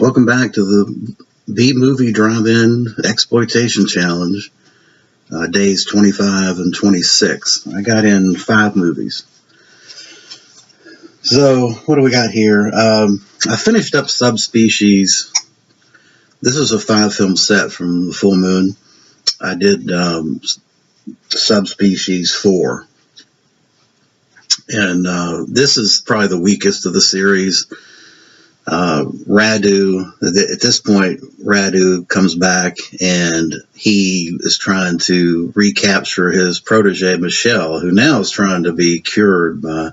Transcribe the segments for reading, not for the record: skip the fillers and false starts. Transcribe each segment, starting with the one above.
Welcome back to the B-Movie Drive-In Exploitation Challenge, days 25 and 26. I got in 5 movies. So, what do we got here? I finished up Subspecies. This is a 5-film set from the Full Moon. I did Subspecies 4. And this is probably the weakest of the series. Radu, at this point, Radu comes back and he is trying to recapture his protege, Michelle, who now is trying to be cured by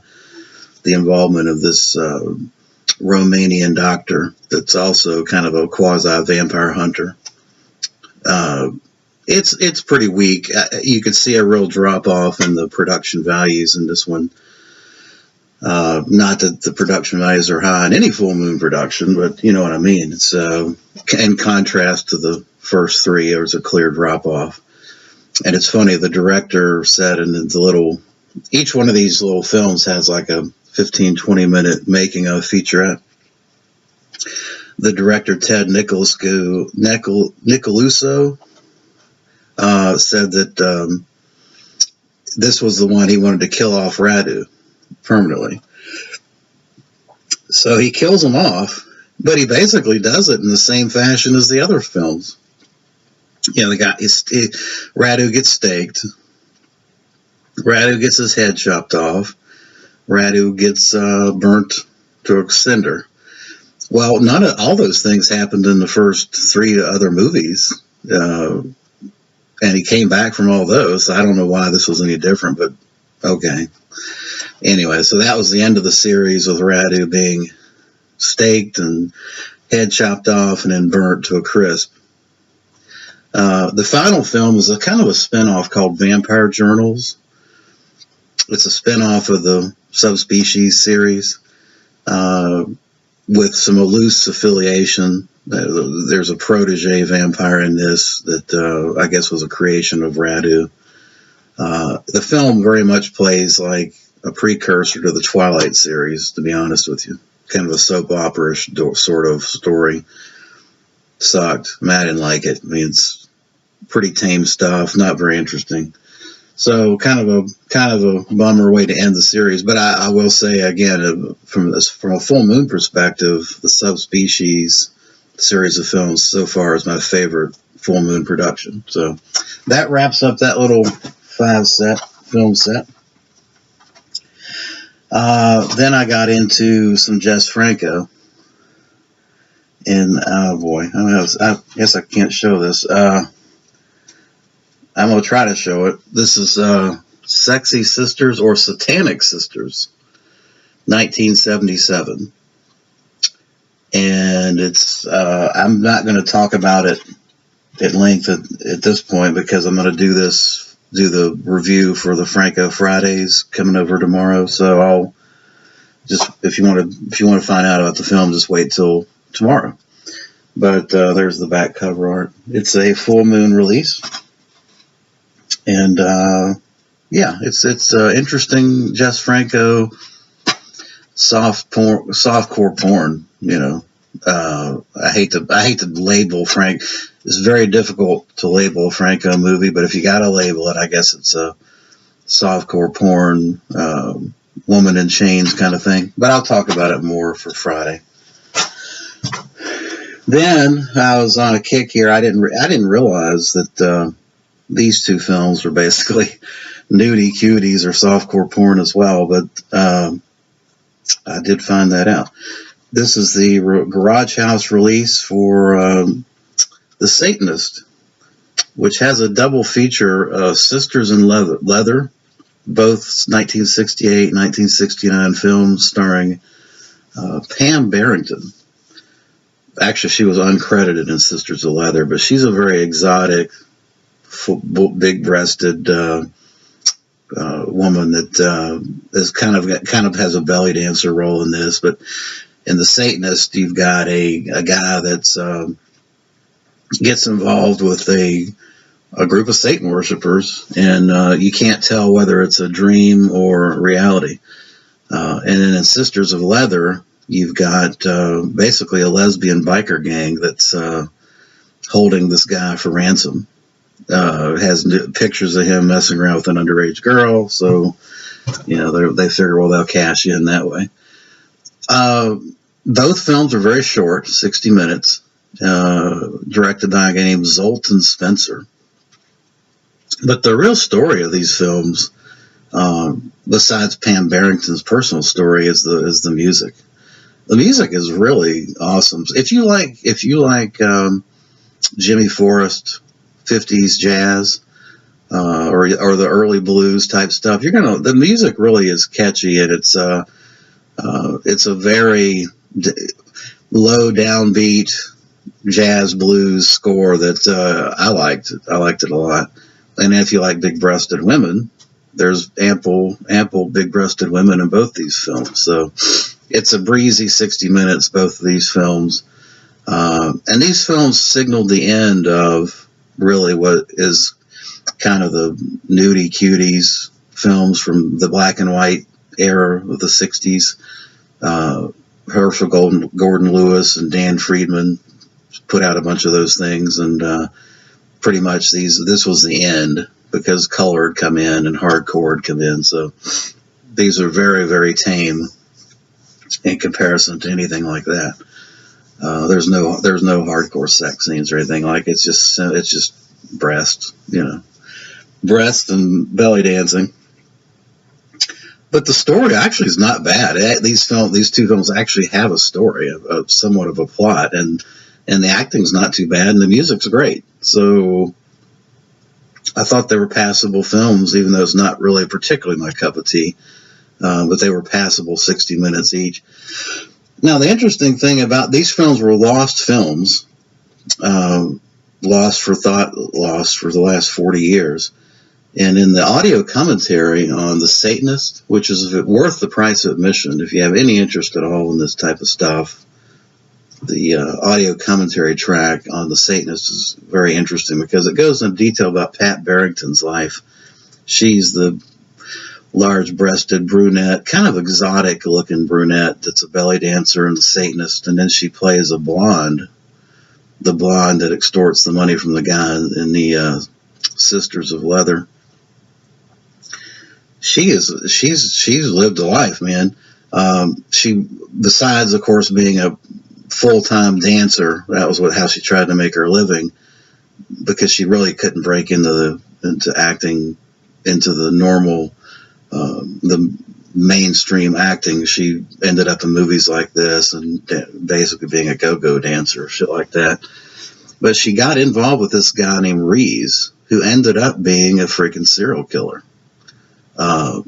the involvement of this Romanian doctor that's also kind of a quasi-vampire hunter. It's pretty weak. You could see a real drop-off in the production values in this one. Not that the production values are high in any Full Moon production, but you know what I mean. It's in contrast to the first 3, there was a clear drop-off. And it's funny, the director said each one of these little films has like a 15-20 minute making of featurette. The director, Ted Nicoluso, said that this was the one he wanted to kill off Radu permanently. So he kills him off, but he basically does it in the same fashion as the other films. You know, the guy, Radu gets staked. Radu gets his head chopped off. Radu gets burnt to a cinder. Well, none of all those things happened in the first 3 other movies. And he came back from all those. I don't know why this was any different, but okay. Anyway, so that was the end of the series with Radu being staked and head chopped off and then burnt to a crisp. The final film is a kind of a spinoff called Vampire Journals. It's a spinoff of the Subspecies series with some loose affiliation. There's a protege vampire in this that I guess was a creation of Radu. The film very much plays like a precursor to the Twilight series, to be honest with you. Kind of a soap opera-ish sort of story. Sucked. I didn't like it. I mean, it's pretty tame stuff, not very interesting. So kind of a bummer way to end the series. But I will say again, from a Full Moon perspective, the Subspecies series of films so far is my favorite Full Moon production. So that wraps up that little 5-film set. Then I got into some Jess Franco. And, oh boy, I guess I can't show this. I'm going to try to show it. This is Sexy Sisters or Satanic Sisters, 1977. And it's, I'm not going to talk about it at length at this point because I'm going to do the review for the Franco Fridays coming over tomorrow. So I'll just, if you want to find out about the film, just wait till tomorrow. But there's the back cover art. It's a Full Moon release, and yeah, it's interesting. Jess Franco softcore porn. You know, I hate to label Frank. It's very difficult to label a Franco movie, but if you got to label it, I guess it's a softcore porn, woman in chains kind of thing. But I'll talk about it more for Friday. Then I was on a kick here. I didn't realize that these 2 films were basically nudie cuties or softcore porn as well, but I did find that out. This is the Garage House release for The Satanist, which has a double feature, Sisters in Leather, both 1968, 1969 films starring Pam Barrington. Actually, she was uncredited in Sisters of Leather, but she's a very exotic, big-breasted woman that is kind of has a belly dancer role in this. But in The Satanist, you've got a guy that's gets involved with a group of Satan worshipers, and you can't tell whether it's a dream or reality. And then in Sisters of Leather, You've got basically a lesbian biker gang that's holding this guy for ransom. Has pictures of him messing around with an underage girl, so they figure, well, they'll cash in that way. Both films are very short, 60 minutes, directed by a guy named Zoltan Spencer. But the real story of these films, besides Pam Barrington's personal story, is the music. The music is really awesome. If you like Jimmy Forrest, 50s jazz, or the early blues type stuff, the music really is catchy, and it's a very low downbeat jazz blues score that I liked. I liked it a lot. And if you like big-breasted women, there's ample big-breasted women in both these films. So it's a breezy 60 minutes, both of these films. And these films signaled the end of really what is kind of the nudie cuties films from the black and white era of the 60s. Herschel Gordon Lewis and Dan Friedman put out a bunch of those things, and pretty much this was the end, because color had come in and hardcore had come in. So these are very, very tame in comparison to anything like that. There's no hardcore sex scenes or anything like it. It's just breast, breast and belly dancing. But the story actually is not bad. These two films actually have a story, of somewhat of a plot, and the acting's not too bad, and the music's great. So I thought they were passable films, even though it's not really particularly my cup of tea. But they were passable, 60 minutes each. Now, the interesting thing about these films were lost films, lost for the last 40 years. And in the audio commentary on The Satanist, which is worth the price of admission, if you have any interest at all in this type of stuff, the audio commentary track on The Satanist is very interesting, because it goes into detail about Pat Barrington's life. She's the large-breasted brunette, kind of exotic-looking brunette that's a belly dancer in The Satanist, and then she plays the blonde that extorts the money from the guy in the Sisters of Leather. She's lived a life, man. She, besides, of course, being a full-time dancer, that was how she tried to make her living, because she really couldn't break into acting, into the normal, the mainstream acting. She ended up in movies like this and basically being a go-go dancer, shit like that. But she got involved with this guy named Reese, who ended up being a freaking serial killer. I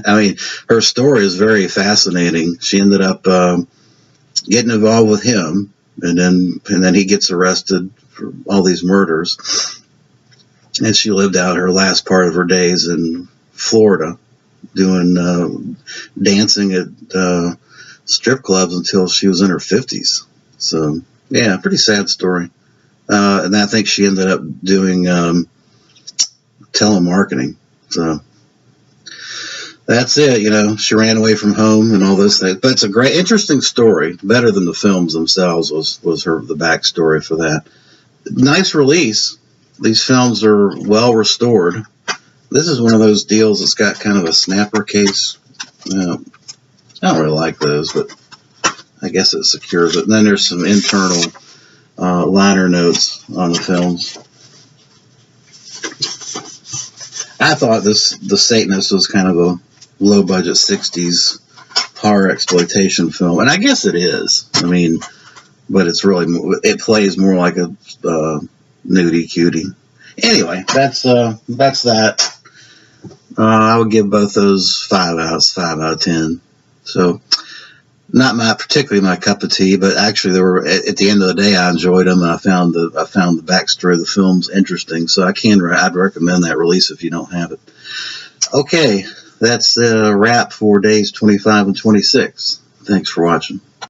mean, her story is very fascinating. She ended up getting involved with him, and then he gets arrested for all these murders. And she lived out her last part of her days in Florida, doing dancing at strip clubs until she was in her 50s. So, yeah, pretty sad story. And I think she ended up doing telemarketing. So that's it. She ran away from home and all those things. But it's a great, interesting story. Better than the films themselves was the backstory for that. Nice release. These films are well restored. This is one of those deals that's got kind of a snapper case. I don't really like those, but I guess it secures it. And then there's some internal liner notes on the films. I thought The Satanist was kind of a low-budget 60s horror exploitation film, and I guess it is. I mean, but it plays more like a nudie cutie. Anyway, that's that. I would give both those 5 out of 10. So, not particularly my cup of tea, but actually at the end of the day, I enjoyed them, and I found the backstory of the films interesting. So I'd recommend that release if you don't have it. Okay, that's a wrap for days 25 and 26. Thanks for watching.